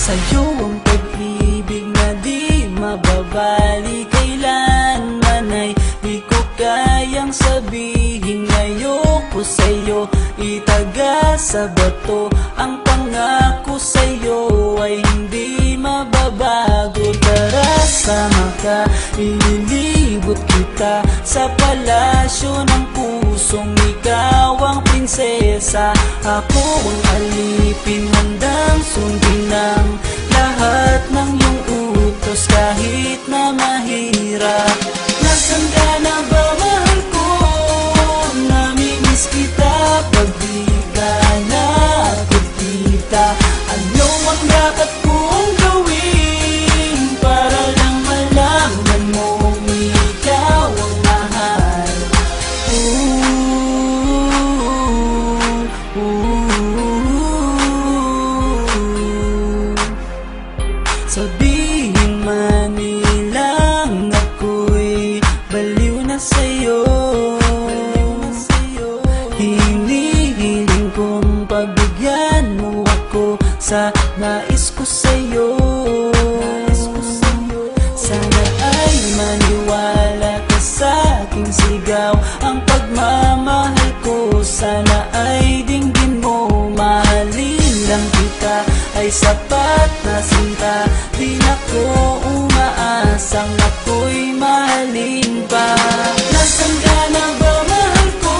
Sa'yo ang pag-ibig na di mababali, kailanman ay di ko kayang sabihin. Ayoko sa'yo itaga sa bato, ang pangako sa'yo ay hindi mababago. Tara, sama ka, ililibot kita sa palasyo ng pusong ikaw ang prinsesa. Ako ang alipin, handang sundin ng lahat ng iyong utos kahit na mahirap. Nasaan ka na ba, mahal ko? Namimiss kita pag di ka nakikita. Ano ang dapat kong gawin para lang malaman mong ikaw ang mahal? Sabihin man nilang ako'y baliw na sa'yo, hinihiling kong pagbigyan mo ako sa nais ko sa'yo. Sana ay maniwala ka sa aking sigaw, ang pagmamahal ko sana ay dinggin mo. Mahalin lang kita ay sapat na sinta, di na ko umaasang ako'y mahalin pa. Nasaan ka na ba, mahal ko?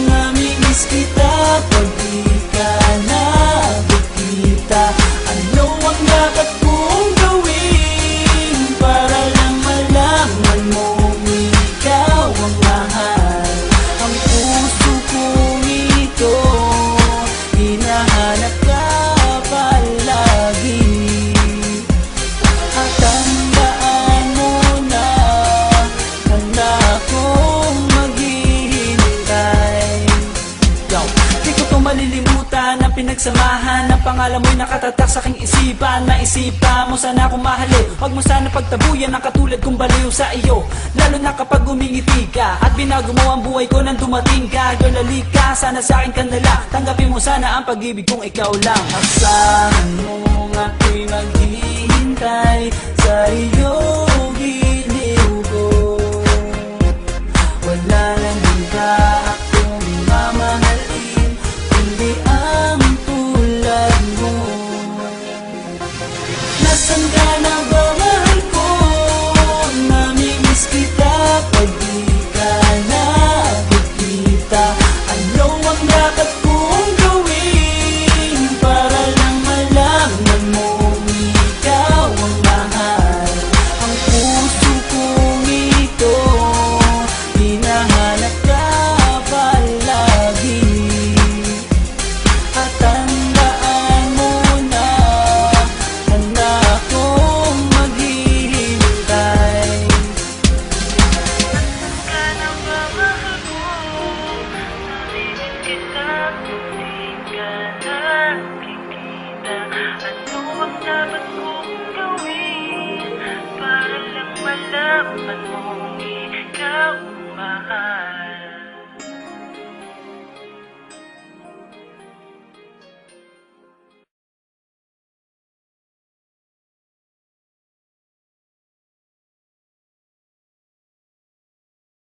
Namimiss kita pag di ka nakikita. Ano ang dapat kong gawin para lang malaman mong ikaw ang mahal? Ang puso kong ito hinahanap ka palagi, at tandaan mo na handa akong maghihintay. Di ko to malilimutan ang pinagsamahan ng pangalan mo'y nakatatak sa aking isipan. Maisipan mo sana akong mahalin, huwag mo sana pagtabuyan ang katulad kong baliw sa iyo. Lalo na kapag umingiti ka at binago mo ang buhay ko nang dumating ka. Girl, halika, sana sa akin ka nala, tanggapin mo sana ang pag-ibig kong ikaw lang. Asahan mo ako'y maghihintay sa iyong giliw ko, wala nang hintay.